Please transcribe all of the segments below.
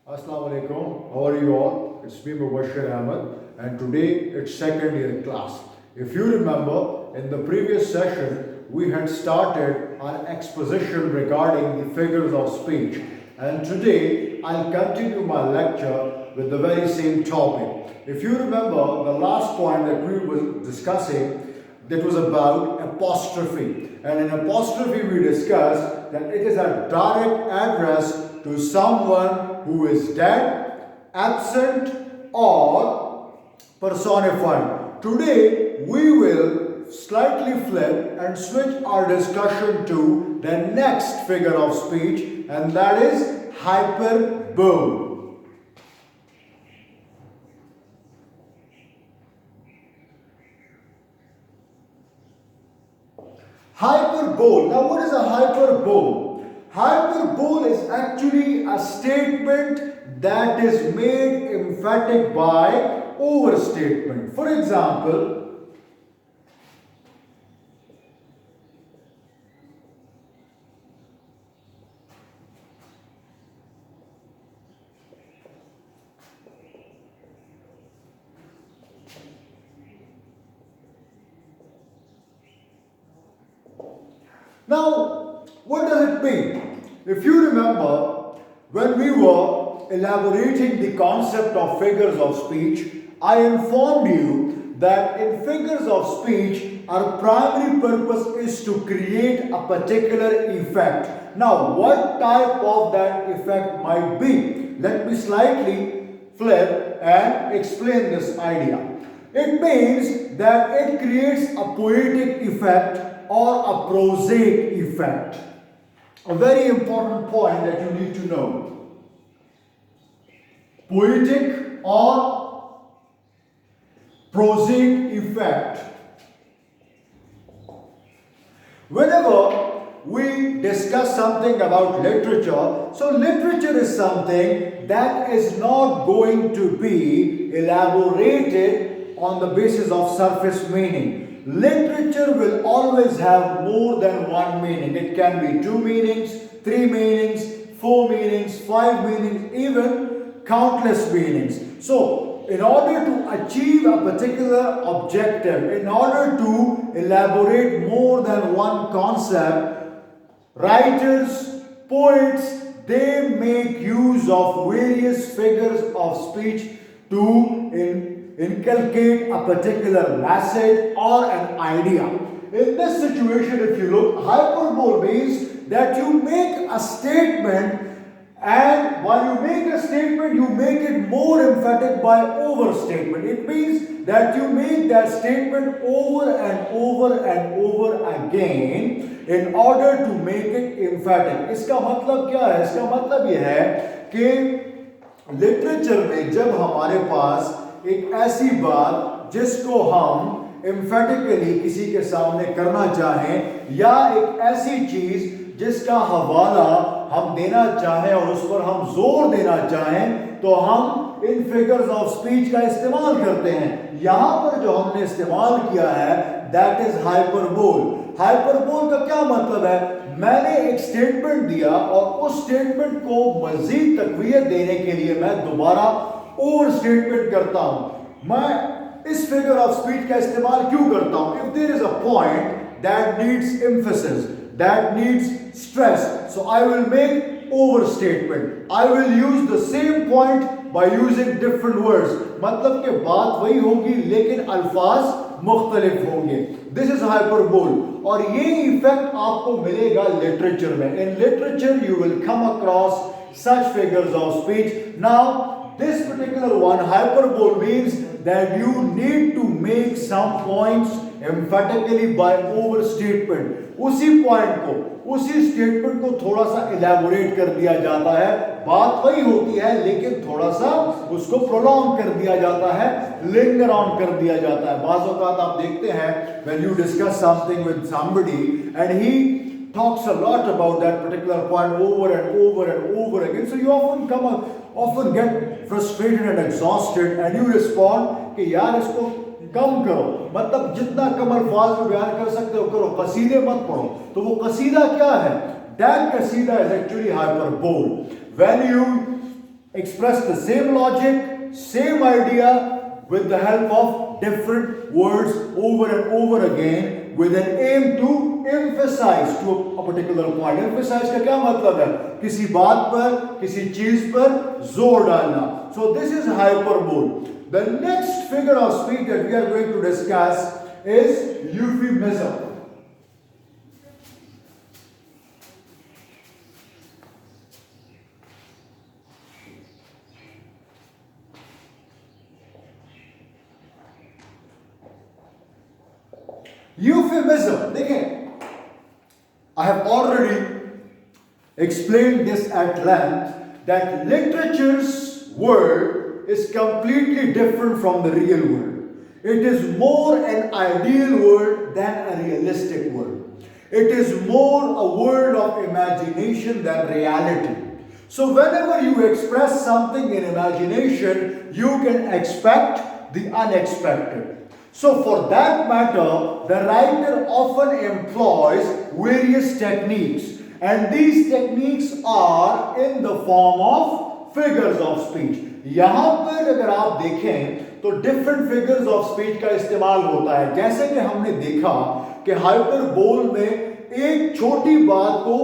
Assalamu alaikum. How are you all? It's me Mubashir Ahmed, and today it's second year class. If you remember, in the previous session we had started our exposition regarding the figures of speech, and today I'll continue my lecture with the very same topic. If you remember, the last point that we were discussing, that was about apostrophe, and in apostrophe we discussed that it is a direct address to someone who is dead, absent, or personified. Today we will slightly flip and switch our discussion to the next figure of speech, and that is hyperbole. Hyperbole. Now, what is a hyperbole? Hyperbole is actually a statement that is made emphatic by overstatement. For example, now, what does it mean? If you remember, when we were elaborating the concept of figures of speech, I informed you that in figures of speech, our primary purpose is to create a particular effect. Now, what type of that effect might be? Let me slightly flip and explain this idea. It means that it creates a poetic effect or a prosaic effect. A very important point that you need to know. Poetic or prosaic effect. Whenever we discuss something about literature, so literature is something that is not going to be elaborated on the basis of surface meaning. Literature will always have more than one meaning. It can be two meanings, three meanings, four meanings, five meanings, even countless meanings. So, in order to achieve a particular objective, in order to elaborate more than one concept, writers, poets, they make use of various figures of speech to inculcate a particular message or an idea. In this situation, if you look, hyperbole means that you make a statement, and while you make a statement, you make it more emphatic by overstatement. It means that you make that statement over and over and over again in order to make it emphatic. इसका मतलब क्या है? इसका मतलब यह है कि literature में जब हमारे पास एक ऐसी बात जिसको हम एम्फेटिकली किसी के सामने करना चाहें, या एक ऐसी चीज जिसका हवाला हम देना चाहें और उस पर हम जोर देना चाहें, तो हम इन फिगर्स ऑफ स्पीच का इस्तेमाल करते हैं. यहां पर जो हमने इस्तेमाल किया है, दैट इज हाइपरबोल. हाइपरबोल का क्या मतलब है? मैंने एक स्टेटमेंट दिया और उस स्टेटमेंट को मजीद तकवीयत देने के लिए मैं दोबारा ओवर स्टेटमेंट करता हूं. मैं इस फिगर ऑफ स्पीच का इस्तेमाल क्यों करता हूं? If there is a point that needs emphasis, that needs stress, so I will make overstatement. I will use the same point by using different words. मतलब कि बात वही होगी लेकिन अल्फाज मुख्तलिफ होंगे. दिस इज हाइपरबोल, और ये इफेक्ट आपको मिलेगा लिटरेचर में. In literature you will come across such figures of speech. Now, this particular one, hyperbole, means that you need to make some points emphatically by overstatement. उसी point को, उसी statement को थोड़ा सा इलेबोरेट कर दिया जाता है. बात वही होती है लेकिन थोड़ा सा उसको प्रोलॉन्ग कर दिया जाता है, लिंगर ऑन कर दिया जाता है. बाज़ औक़ात आप देखते हैं when you discuss something with somebody and he talks a lot about that particular point over and over and over again, so you often get frustrated and exhausted and you respond कि यार इसको कम करो. मतलब जितना कम अल्फाज में बयान कर सकते हो करो, कसीदे मत पढ़ो. तो वो कसीदा क्या है? That kasida is actually hyperbole. When you express the same logic, same idea with the help of different words over and over again with an aim to emphasize to a particular point. Emphasize का क्या मतलब है? किसी बात पर, किसी चीज पर जोर डालना. So this is hyperbole. The next figure of speech that we are going to discuss is euphemism. Euphemism, देखें, I have already explained this at length that literature's world is completely different from the real world. It is more an ideal world than a realistic world. It is more a world of imagination than reality. So whenever you express something in imagination, you can expect the unexpected. So for that matter, the writer often employs various techniques, and these techniques are in the form of figures of speech. यहाँ पर अगर आप देखें तो different figures of speech का इस्तेमाल होता है. जैसे कि हमने देखा कि hyperbole में एक छोटी बात को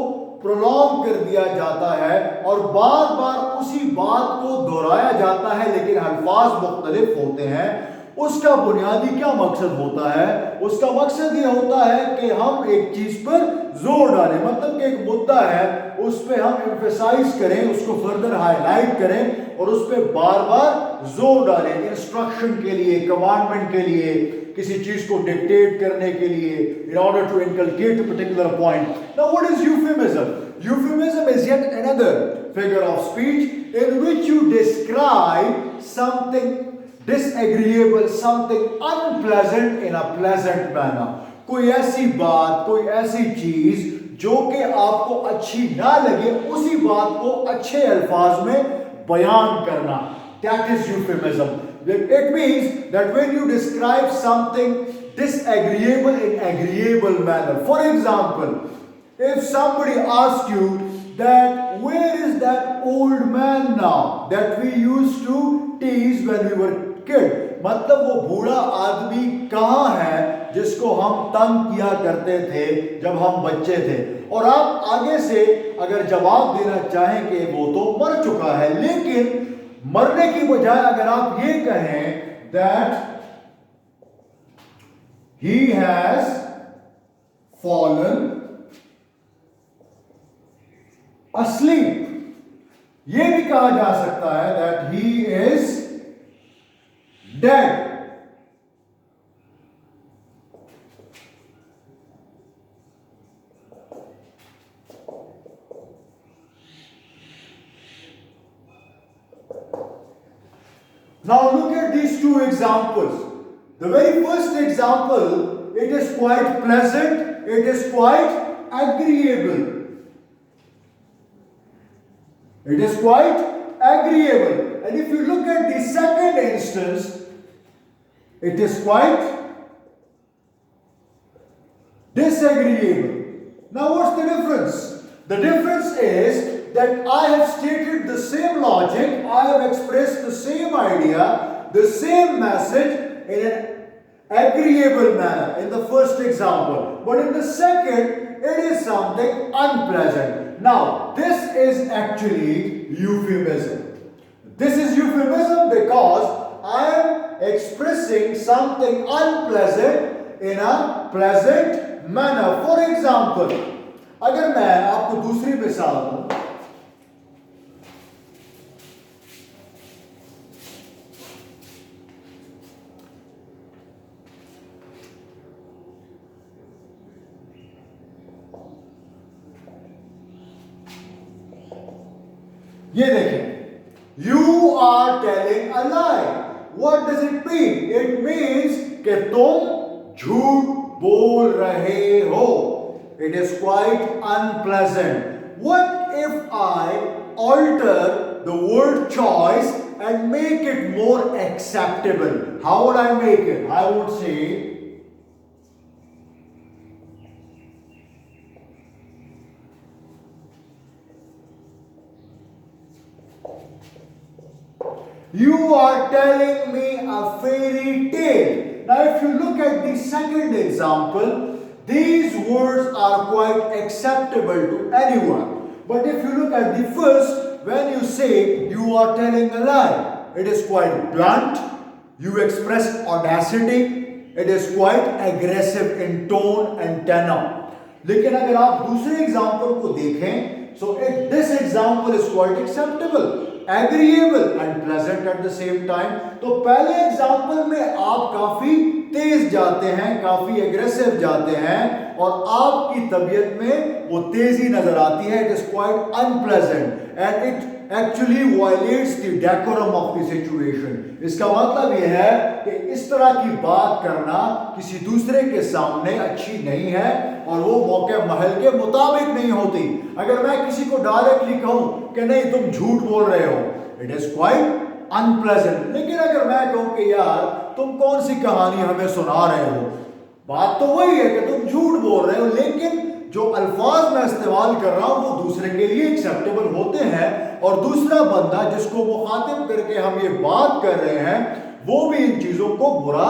प्रोलॉन्ग कर दिया जाता है और बार बार उसी बात को दोहराया जाता है, लेकिन अल्फाज मुख्तलिफ होते हैं. उसका बुनियादी क्या मकसद होता है? उसका मकसद ये होता है कि हम एक चीज पर जोर डालें, मतलब कि एक मुद्दा है उस पर हम एम्फेसाइज करें, उसको फर्दर हाईलाइट करें और उस पर बार बार जोर डालें. इंस्ट्रक्शन के लिए, कमांडमेंट के लिए, किसी चीज को डिक्टेट करने के लिए, in order to inculcate a particular point. Now what is euphemism? Euphemism is yet another figure of speech in which you describe something disagreeable, something unpleasant in a pleasant manner. कोई ऐसी बात, कोई ऐसी चीज जो कि आपको अच्छी ना लगे, उसी बात को अच्छे अल्फाज में बयान करना. That is euphemism. It means that when you describe something disagreeable in agreeable manner. For example, if somebody asks you that where is that old man now that we used to tease when we were kid, मतलब वो बूढ़ा आदमी कहाँ है जिसको हम तंग किया करते थे जब हम बच्चे थे. और आप आगे से अगर जवाब देना चाहें कि वो तो मर चुका है, लेकिन मरने की बजाय अगर आप ये कहें that he has fallen asleep, ये भी कहा जा सकता है that he is dead. Now look at these two examples. The very first example, it is quite pleasant, it is quite agreeable. It is quite agreeable. And if you look at the second instance, it is quite disagreeable. Now what's the difference? The difference is that I have stated the same logic, I have expressed the same idea, the same message in an agreeable manner in the first example. But in the second, it is something unpleasant. Now, this is actually euphemism. This is euphemism because I am expressing something unpleasant in a pleasant manner. For example, अगर मैं आपको दूसरी मिसाल दूं, ये देखें, you are telling a lie. What does it mean? It means कि तुम झूठ बोल रहे हो. It is quite unpleasant. What if I alter the word choice and make it more acceptable? How would I make it? I would say, You are telling me a fairy tale. Now, if you look at the second example, these words are quite acceptable to anyone. But if you look at the first, when you say you are telling a lie, it is quite blunt. You express audacity. It is quite aggressive in tone and tenor. लेकिन अगर आप दूसरे example को देखें, so this example is quite acceptable, agreeable and pleasant at the same time. तो पहले example में आप काफी तेज जाते हैं, काफी एग्रेसिव जाते हैं और आपकी तबीयत में वो तेजी नजर आती है. It is quite unpleasant and it actually violates the decorum of the situation. इसका मतलब यह है कि इस तरह की बात करना किसी दूसरे के सामने अच्छी नहीं है और वो मौके महल के मुताबिक नहीं होती. अगर मैं किसी को डायरेक्टली कहूं कि नहीं तुम झूठ बोल रहे हो, इट इज क्वाइट अनप्लेजेंट. लेकिन अगर मैं कहूं कि यार तुम कौन सी कहानी हमें सुना रहे हो, बात तो वही है कि तुम झूठ बोल रहे हो, लेकिन जो अल्फाज मैं इस्तेमाल कर रहा हूं वो दूसरे के लिए एक्सेप्टेबल होते हैं और दूसरा बंदा जिसको मुखातिब करके हम ये बात कर रहे हैं वो भी इन चीजों को बुरा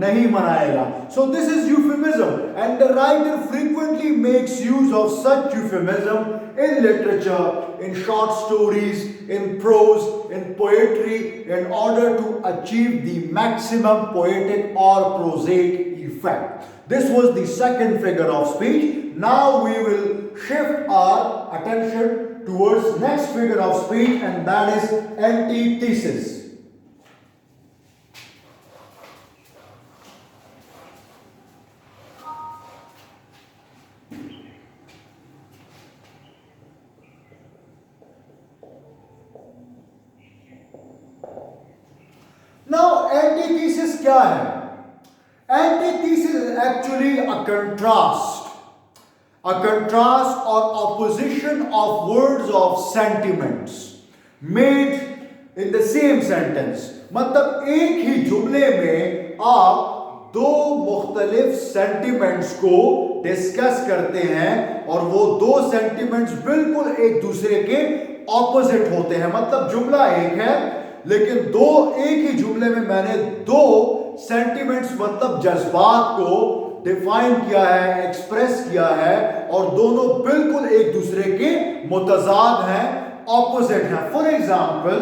नहीं मनाएगा. So this is euphemism and the writer frequently makes use of such euphemism in literature, in short stories, in prose, in poetry, in order to achieve the maximum poetic or prosaic effect. This was the second figure of speech. Now we will shift our attention towards next figure of speech, and that is antithesis. Now, antithesis क्या है? Antithesis is actually a contrast or opposition of words of sentiments made in the same sentence. मतलब एक ही जुमले में आप दो मुख्तलिफ sentiments को डिस्कस करते हैं और वो दो सेंटिमेंट्स बिल्कुल एक दूसरे के ऑपोजिट होते हैं. मतलब जुमला एक है लेकिन एक ही जुमले में मैंने दो सेंटिमेंट्स मतलब जज्बात को डिफाइन किया है, एक्सप्रेस किया है और दोनों बिल्कुल एक दूसरे के मुतजाद हैं, ऑपोजिट हैं. फॉर एग्जाम्पल,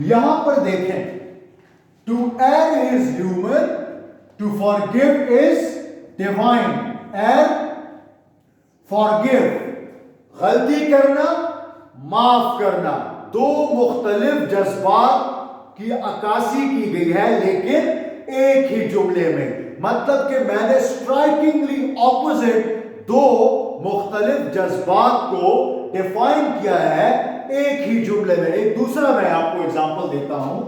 यहां पर देखें, to err is human, to forgive is divine. err, forgive, गलती करना, माफ करना, दो मुख्तलिफ जज्बात की अक्कासी की गई है लेकिन एक ही जुमले में. मतलब कि मैंने स्ट्राइकिंगली ऑपोजिट दो मुख्तलिफ जज्बात को डिफाइन किया है एक ही जुमले में. एक दूसरा मैं आपको एग्जांपल देता हूं.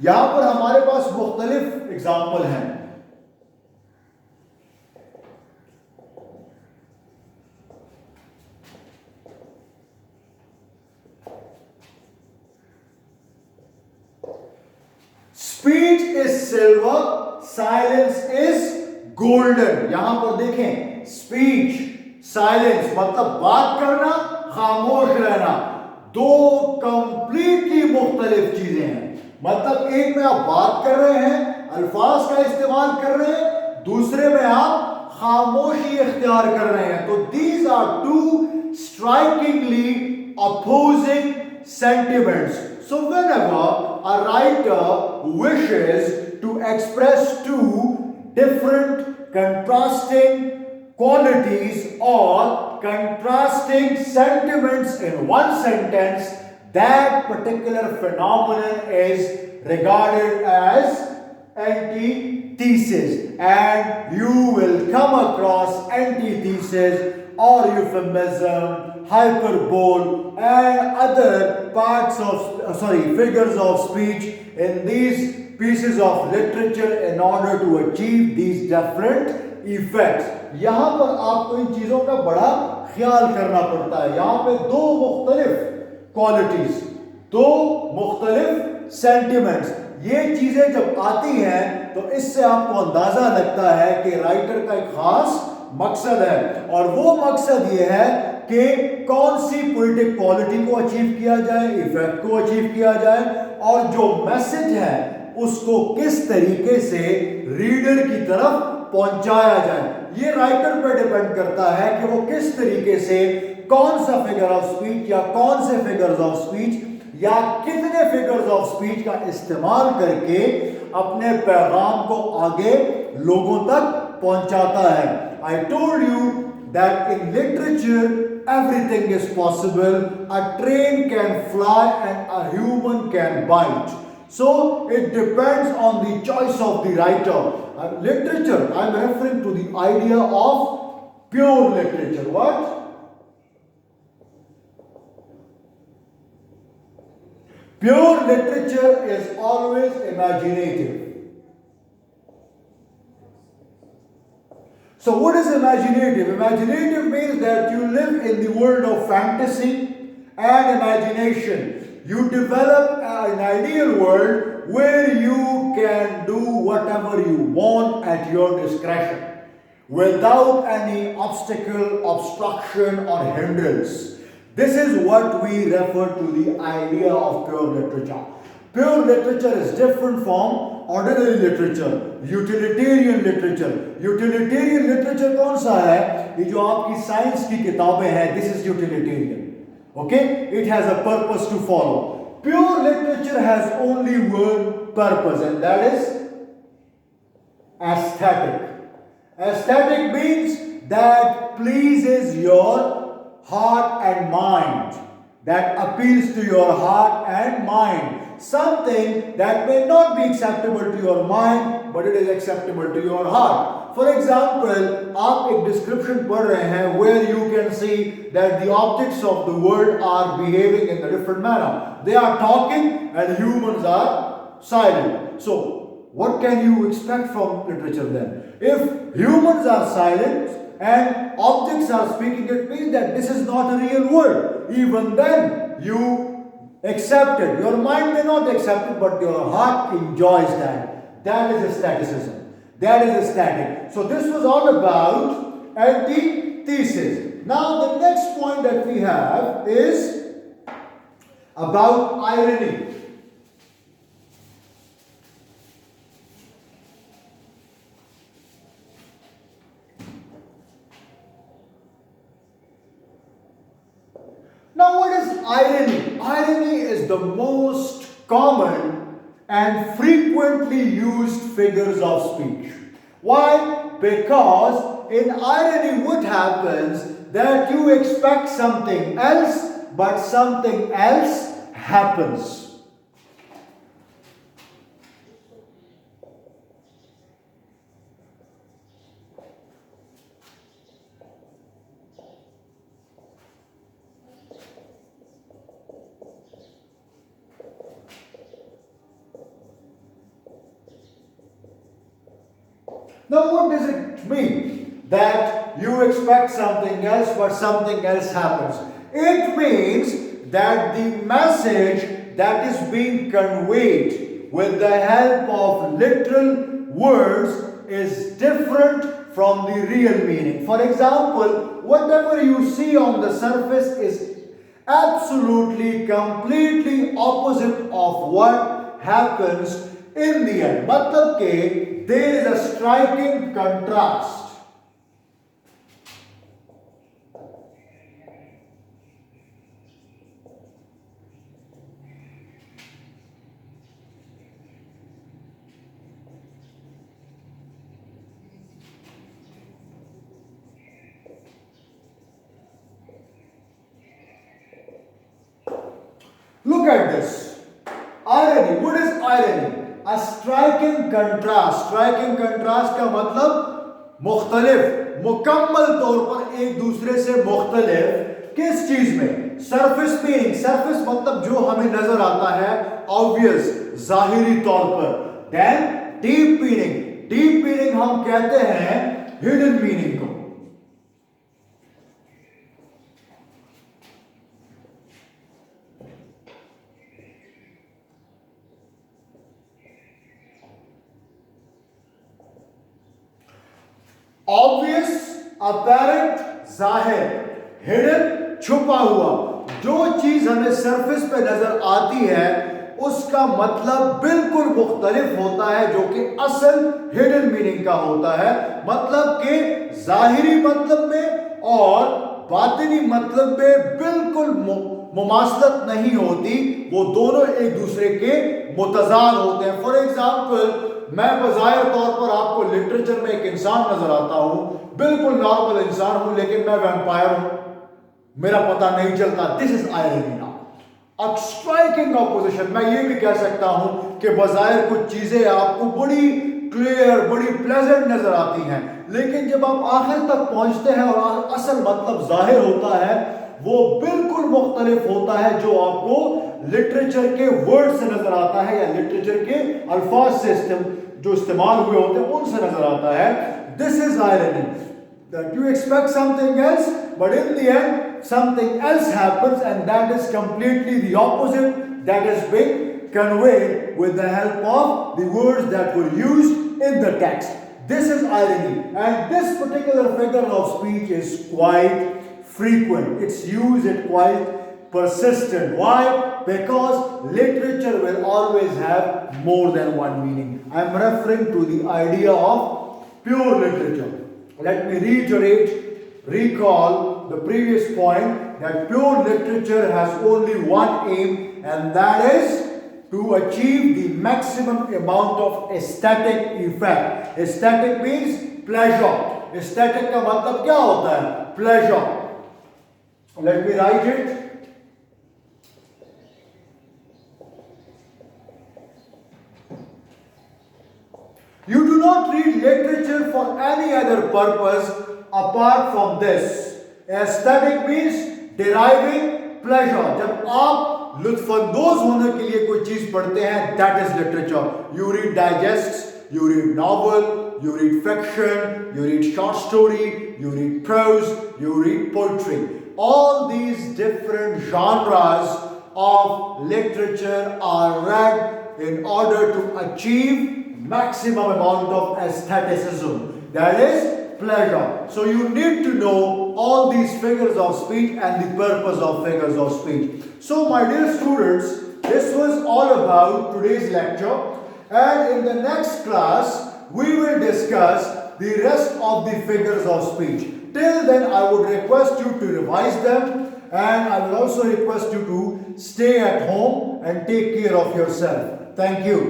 यहां पर हमारे पास मुख्तलिफ एग्जांपल हैं. Speech is silver, silence is golden. यहां पर देखें, स्पीच, साइलेंस मतलब बात करना, खामोश रहना, दो कंप्लीटली मुख्तलिफ चीजें हैं. मतलब एक में आप बात कर रहे हैं, अल्फाज का इस्तेमाल कर रहे हैं, दूसरे में आप खामोशी इख्तियार कर रहे हैं. तो these are two strikingly opposing sentiments. So whenever a writer wishes to express two different contrasting qualities or contrasting sentiments in one sentence, that particular phenomenon is regarded as antithesis. And you will come across antithesis or euphemism, hyperbole and other parts of figures of speech in these pieces of literature in order to achieve these different effects. यहां पर आपको इन चीजों का बड़ा ख्याल करना पड़ता है. यहां पे दो मुख्तलिफ क्वालिटीज दो मुख्तलिफ सेंटिमेंट्स, ये चीजें जब आती हैं तो इससे आपको अंदाजा लगता है कि राइटर का एक खास मकसद है, और वो मकसद ये है कि कौन सी पोएटिक क्वालिटी को अचीव किया जाए, इफेक्ट को अचीव किया जाए, और जो मैसेज है उसको किस तरीके से रीडर की तरफ पहुंचाया जाए। ये राइटर पर डिपेंड करता है कि वो किस तरीके से कौन सा फिगर ऑफ स्पीच या कौन से फिगर्स ऑफ स्पीच या कितने फिगर्स ऑफ स्पीच का इस्तेमाल करके अपने पैगाम को आगे लोगों तक पहुंचाता है। I told you that in literature everything is possible. A train can fly and a human can bite. So it depends on the choice of the writer. Literature, I am referring to the idea of pure literature. What? Pure literature is always imaginative. So what is imaginative? Imaginative means that you live in the world of fantasy and imagination. You develop an ideal world where you can do whatever you want at your discretion without any obstacle, obstruction or hindrance. This is what we refer to the idea of pure literature. Pure literature is different from ordinary literature, utilitarian literature. Utilitarian literature कौन सा है? ये जो आपकी science की किताबें हैं, this is utilitarian. Okay? It has a purpose to follow. Pure literature has only one purpose, and that is aesthetic. Aesthetic means that pleases your heart and mind, that appeals to your heart and mind. Something that may not be acceptable to your mind, but it is acceptable to your heart. For example, आप एक description पढ़ रहे हैं where you can see that the objects of the world are behaving in a different manner. They are talking and humans are silent. So, what can you expect from literature then? If humans are silent and objects are speaking, it means that this is not a real world. Even then, you accept it. Your mind may not accept it, but your heart enjoys that. That is aestheticism. That is aesthetic. So this was all about antithesis. Now the next point that we have is about irony. Now what is irony? Irony is the most common and frequently used figures of speech. Why? Because in irony what happens that you expect something else, but something else happens. Now what does it mean that you expect something else but something else happens? It means that the message that is being conveyed with the help of literal words is different from the real meaning. For example, whatever you see on the surface is absolutely, completely opposite of what happens in the end. मतलब के there is a striking contrast. Look at this. Irony. What is irony? A striking contrast. Striking contrast का मतलब मुख्तलिफ, मुकम्मल तौर पर एक दूसरे से मुख्तलिफ किस चीज में? Surface meaning. सरफेस मतलब जो हमें नजर आता है, ऑब्वियस, जाहिरी तौर पर. Then deep meaning. Deep meaning हम कहते हैं हिडन मीनिंग को. ऑब्वियस, अपेरेंट, जाहिर, हिडन, छुपा हुआ। जो चीज हमें सरफेस पे नजर आती है उसका मतलब बिल्कुल मुख्तलिफ होता है जो कि असल हिडन मीनिंग का होता है। मतलब के जाहिरी मतलब में और बातिनी मतलब में बिल्कुल मुमासलत नहीं होती, वो दोनों एक दूसरे के मुतजाद होते हैं। फॉर एग्जाम्पल, मैं बज़ाहिर तौर पर आपको लिटरेचर में एक इंसान नजर आता हूं, बिल्कुल नॉर्मल इंसान हूं, लेकिन मैं वैम्पायर हूं, मेरा पता नहीं चलता। This is irony now, a striking opposition. मैं ये भी कह सकता हूं कि बज़ाहिर कुछ चीजें आपको बड़ी क्लियर, बड़ी प्लेजेंट नजर आती हैं, लेकिन जब आप आखिर तक पहुंचते हैं और असल मतलब जाहिर होता है, वो बिल्कुल मुख्तलिफ होता है जो आपको लिटरेचर के वर्ड से नजर आता है या लिटरेचर के अल्फाज से जो इस्तेमाल हुए होते हैं उनसे नजर आता है। This is irony, that you expect something else, but in the end something else happens, and that is completely the opposite that is being conveyed with the help of the words that were used in the text. This is irony, and this particular figure of speech is quite frequent. It's used, it's quite persistent. Why? Because literature will always have more than one meaning. I am referring to the idea of pure literature. Let me recall the previous point, that pure literature has only one aim, and that is to achieve the maximum amount of aesthetic effect. Aesthetic means pleasure. Aesthetic का मतलब क्या होता है? Pleasure. Let me write it. You do not read literature for any other purpose apart from this. Aesthetic means deriving pleasure. जब आप लुत्फानंदोज होने के लिए कोई चीज पढ़ते हैं, that is literature. You read digests, you read novel, you read fiction, you read short story, you read prose, you read poetry. All these different genres of literature are read in order to achieve maximum amount of aestheticism, that is pleasure. So you need to know all these figures of speech and the purpose of figures of speech. So my dear students, this was all about today's lecture, and in the next class we will discuss the rest of the figures of speech. Till then, I would request you to revise them, and I will also request you to stay at home and take care of yourself. Thank you.